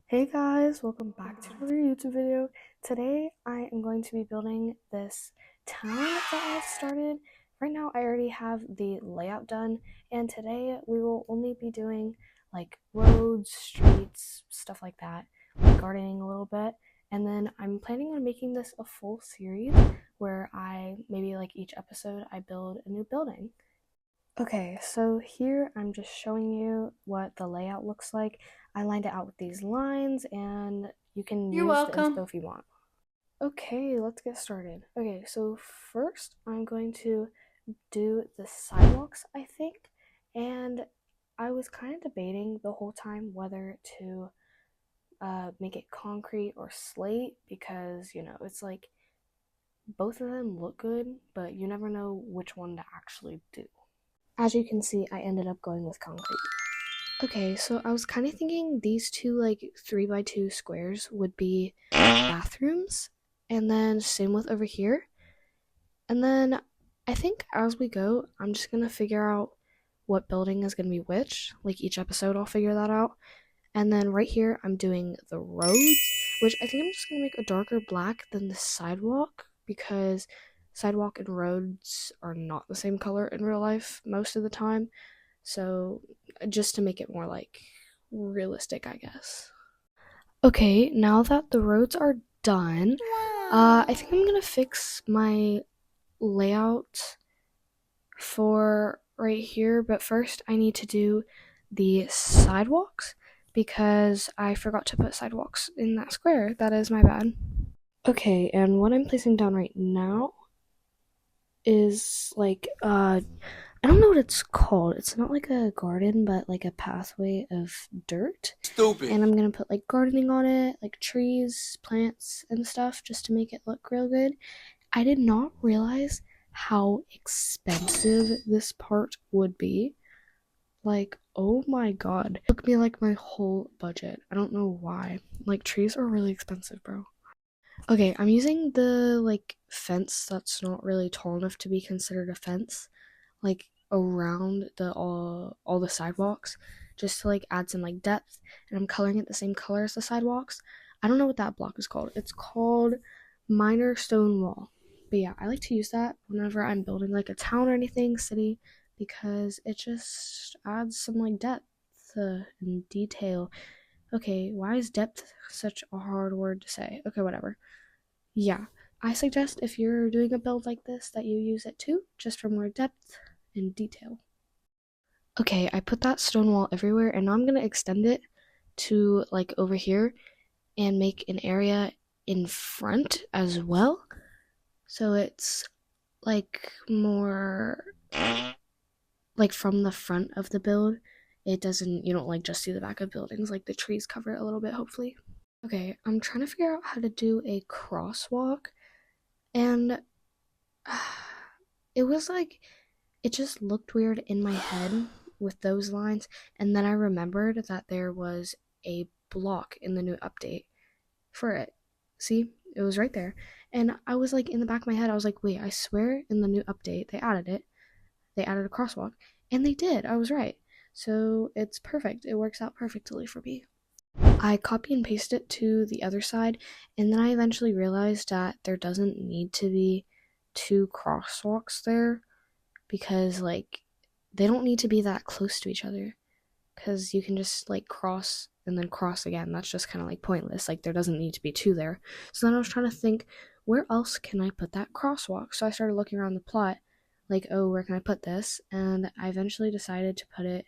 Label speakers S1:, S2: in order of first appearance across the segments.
S1: Hey guys, welcome back to another YouTube video. Today I am going to be building this town that I've started. Right now I already have the layout done, and today we will only be doing like roads, streets, stuff like that, like gardening a little bit. And then I'm planning on making this a full series where I maybe like each episode I build a new building. Okay, so here I'm just showing you what the layout looks like. I lined it out with these lines, and you can
S2: You're
S1: use the
S2: welcome.
S1: inspo if you want. Okay, let's get started. Okay, so first I'm going to do the sidewalks, I think, and I was kind of debating the whole time whether to make it concrete or slate because, it's like both of them look good, but you never know which one to actually do. As you can see, I ended up going with concrete. Okay, so I was kind of thinking these two like 3x2 squares would be bathrooms, and then same with over here. And then I think as we go, I'm just gonna figure out what building is gonna be which. Like each episode, I'll figure that out. And then right here, I'm doing the roads, which I think I'm just gonna make a darker black than the sidewalk because sidewalk and roads are not the same color in real life most of the time. So just to make it more like realistic, I guess. Okay, now that the roads are done, I think I'm gonna fix my layout for right here, but first I need to do the sidewalks because I forgot to put sidewalks in that square. That is my bad. Okay, and what I'm placing down right now is like I don't know what it's called. It's not like a garden, but like a pathway of dirt.
S2: Stupid.
S1: And I'm gonna put like gardening on it, like trees, plants, and stuff just to make it look real good. I did not realize how expensive this part would be. Like, oh my god. It took me like my whole budget. I don't know why. Like, trees are really expensive, bro. Okay, I'm using the like fence that's not really tall enough to be considered a fence, like around the all the sidewalks, just to like add some like depth. And I'm coloring it the same color as the sidewalks. I don't know what that block is called. It's called minor stone wall. But yeah, I like to use that whenever I'm building like a town or anything, city, because it just adds some like depth and detail. Okay, why is depth such a hard word to say? Okay, whatever. Yeah, I suggest if you're doing a build like this that you use it too, just for more depth and detail. Okay, I put that stone wall everywhere, and now I'm gonna extend it to like over here and make an area in front as well. So it's like more like from the front of the build. It doesn't, you don't like just see the back of buildings, like the trees cover it a little bit, hopefully. Okay, I'm trying to figure out how to do a crosswalk, and it was like it just looked weird in my head with those lines, and then I remembered that there was a block in the new update for it. See, it was right there, and I was like in the back of my head, I was like, wait, I swear in the new update they added it. They added a crosswalk, and they did. I was right. So it's perfect. It works out perfectly for me. I copy and paste it to the other side, and then I eventually realized that there doesn't need to be two crosswalks there because, like, they don't need to be that close to each other because you can just, like, cross and then cross again. That's just kind of like pointless. Like, there doesn't need to be two there. So then I was trying to think, where else can I put that crosswalk? So I started looking around the plot, like, oh, where can I put this? And I eventually decided to put it.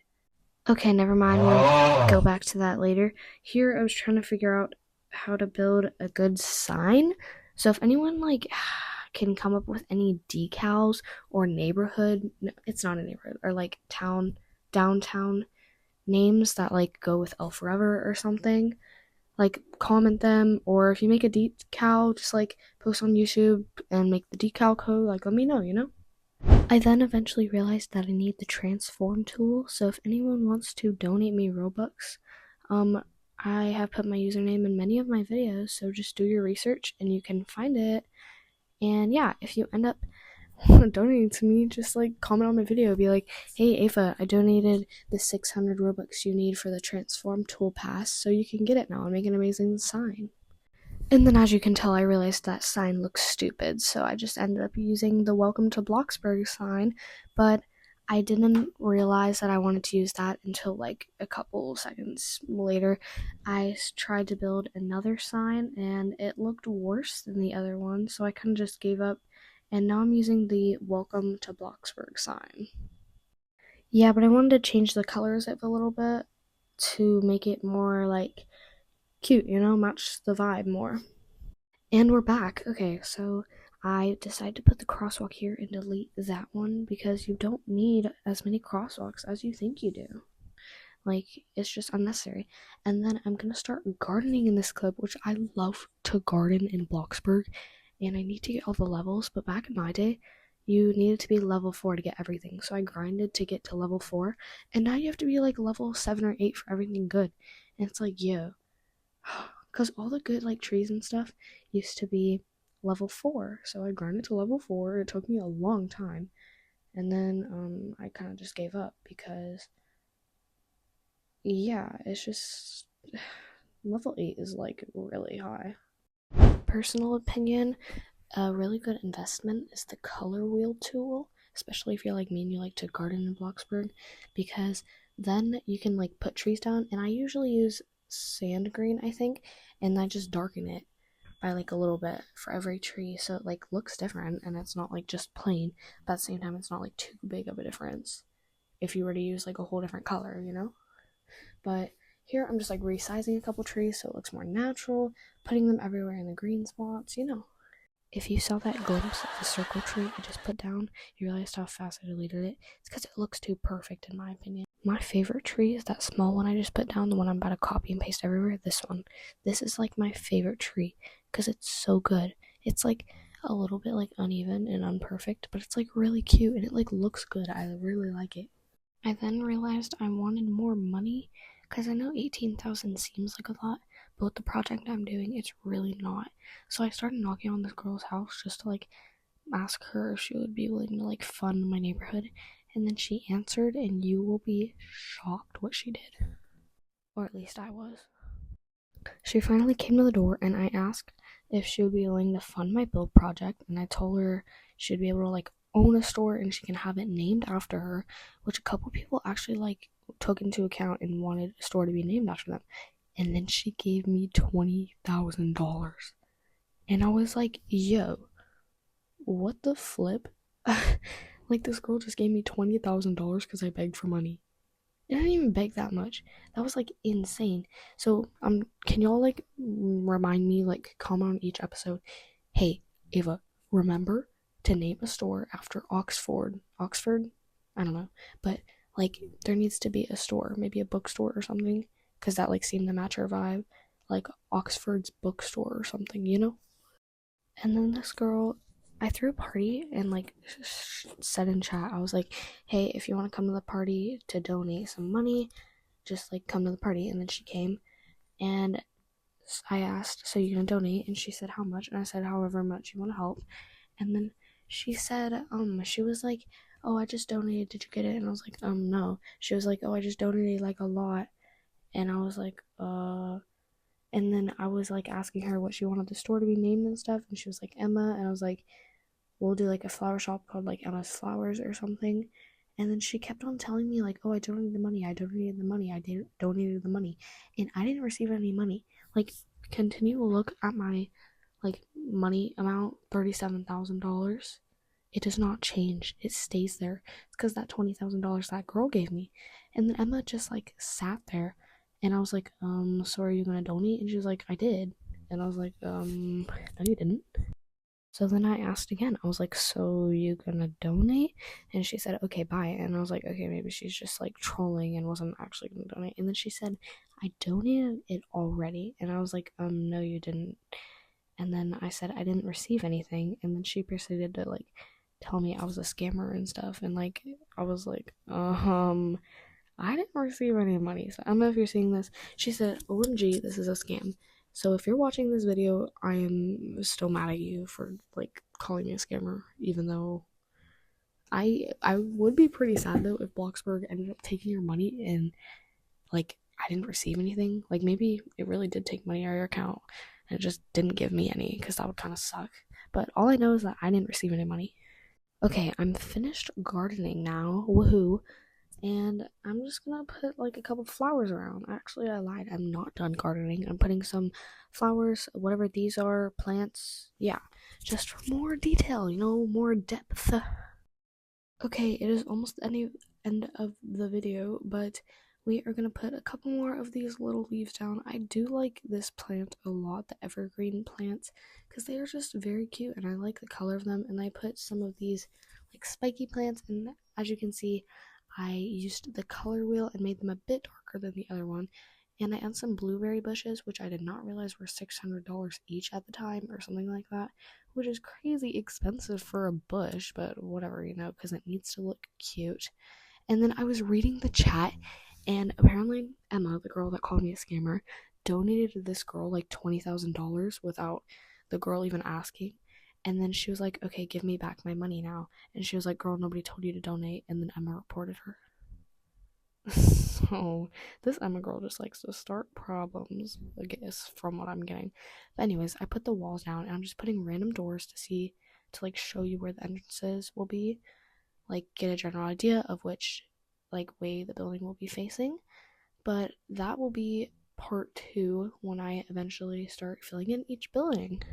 S1: Okay, never mind. We'll go back to that later. Here, I was trying to figure out how to build a good sign. So if anyone like can come up with any decals or neighborhood, no, it's not a neighborhood, or like town, downtown names that like go with El Forever or something, like comment them. Or if you make a decal, just like post on YouTube and make the decal code. Like, let me know, you know? I then eventually realized that I need the transform tool, so if anyone wants to donate me Robux, um, I have put my username in many of my videos, so just do your research and you can find it. And yeah, if you end up donating to me, just like comment on my video, be like, hey Ava, I donated the 600 Robux you need for the transform tool pass so you can get it now and make an amazing sign. And then, as you can tell, I realized that sign looks stupid, so I just ended up using the Welcome to Bloxburg sign, but I didn't realize that I wanted to use that until like a couple seconds later. I tried to build another sign and it looked worse than the other one, so I kind of just gave up, and now I'm using the Welcome to Bloxburg sign. Yeah, but I wanted to change the colors of it a little bit to make it more like cute, match the vibe more. And we're back. Okay, so I decided to put the crosswalk here and delete that one because you don't need as many crosswalks as you think you do. Like, it's just unnecessary. And then I'm gonna start gardening in this clip, which I love to garden in Bloxburg, and I need to get all the levels, but back in my day, you needed to be level 4 to get everything. So I grinded to get to level 4, and now you have to be like level 7 or 8 for everything good. And it's like, yo, because all the good like trees and stuff used to be level 4, so I grinded to level 4. It took me a long time, and then I kind of just gave up because yeah, it's just level 8 is like really high. Personal opinion, a really good investment is the color wheel tool, especially if you're like me and you like to garden in Bloxburg, because then you can like put trees down, and I usually use sand green, I think, and I just darken it by like a little bit for every tree, so it like looks different and it's not like just plain, but at the same time it's not like too big of a difference if you were to use like a whole different color. But here I'm just like resizing a couple trees so it looks more natural, putting them everywhere in the green spots. If you saw that glimpse of the circle tree I just put down, you realized how fast I deleted it. It's because it looks too perfect in my opinion. My favorite tree is that small one I just put down, the one I'm about to copy and paste everywhere. This one. This is like my favorite tree because it's so good. It's like a little bit like uneven and unperfect, but it's like really cute and it like looks good. I really like it. I then realized I wanted more money because I know 18,000 seems like a lot, but with the project I'm doing, it's really not. So I started knocking on this girl's house just to like ask her if she would be willing to like fund my neighborhood, and then she answered, and you will be shocked what she did. Or at least I was. She finally came to the door, and I asked if she would be willing to fund my build project, and I told her she'd be able to like own a store and she can have it named after her, which a couple people actually like took into account and wanted a store to be named after them. And then she gave me $20,000. And I was like, yo, what the flip? Like, this girl just gave me $20,000 because I begged for money. And I didn't even beg that much. That was like insane. So, can y'all like remind me, like, comment on each episode? Hey, Ava, remember to name a store after Oxford. Oxford? I don't know. But, like, there needs to be a store, maybe a bookstore or something, because that, like, seemed to match her vibe. Like, Oxford's bookstore or something. And then this girl, I threw a party and like said in chat, I was like, hey, if you want to come to the party to donate some money, just like come to the party. And then she came, and I asked, so you're gonna donate? And she said, how much? And I said, however much you want to help. And then she said, she was like, oh, I just donated, did you get it? And I was like, no. She was like, oh, I just donated like a lot. And I was like, and then I was like asking her what she wanted the store to be named and stuff, and she was like Emma, and I was like, we'll do like a flower shop called like Emma's Flowers or something. And then she kept on telling me like, oh, I donated the money, donated the money, and I didn't receive any money. Like, continue to look at my like money amount, $37,000. It does not change. It stays there. It's because that $20,000 that girl gave me. And then Emma just like sat there, and I was like, so are you gonna donate? And she was like, I did. And I was like, no, you didn't. So then I asked again. I was like, so you gonna donate? And she said, okay, bye. And I was like, okay, maybe she's just like trolling and wasn't actually gonna donate. And then she said, I donated it already. And I was like, no, you didn't. And then I said I didn't receive anything. And then she proceeded to like tell me I was a scammer and stuff. And like, I was like, I didn't receive any money. So I don't know if you're seeing this. She said, OMG, this is a scam. So if you're watching this video, I am still mad at you for like calling me a scammer, even though I would be pretty sad though if Bloxburg ended up taking your money and like I didn't receive anything. Like maybe it really did take money out of your account and it just didn't give me any because that would kind of suck. But all I know is that I didn't receive any money. Okay, I'm finished gardening now. Woohoo. And I'm just gonna put like a couple flowers around. Actually, I lied. I'm not done gardening. I'm putting some flowers, whatever these are, plants. Yeah, just for more detail, more depth. Okay, it is almost the end of the video, but we are gonna put a couple more of these little leaves down. I do like this plant a lot, the evergreen plants, because they are just very cute and I like the color of them. And I put some of these like spiky plants, and as you can see, I used the color wheel and made them a bit darker than the other one. And I added some blueberry bushes, which I did not realize were $600 each at the time or something like that, which is crazy expensive for a bush, but whatever, because it needs to look cute. And then I was reading the chat, and apparently Emma, the girl that called me a scammer, donated to this girl like $20,000 without the girl even asking. And then she was like, okay, give me back my money now. And she was like, girl, nobody told you to donate. And then Emma reported her. So this Emma girl just likes to start problems, I guess, from what I'm getting. But anyways, I put the walls down and I'm just putting random doors to like show you where the entrances will be, like get a general idea of which like way the building will be facing. But that will be part 2 when I eventually start filling in each building.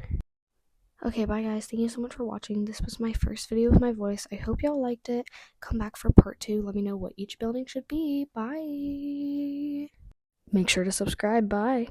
S1: Okay, bye guys. Thank you so much for watching. This was my first video with my voice. I hope y'all liked it. Come back for part 2. Let me know what each building should be. Bye. Make sure to subscribe. Bye.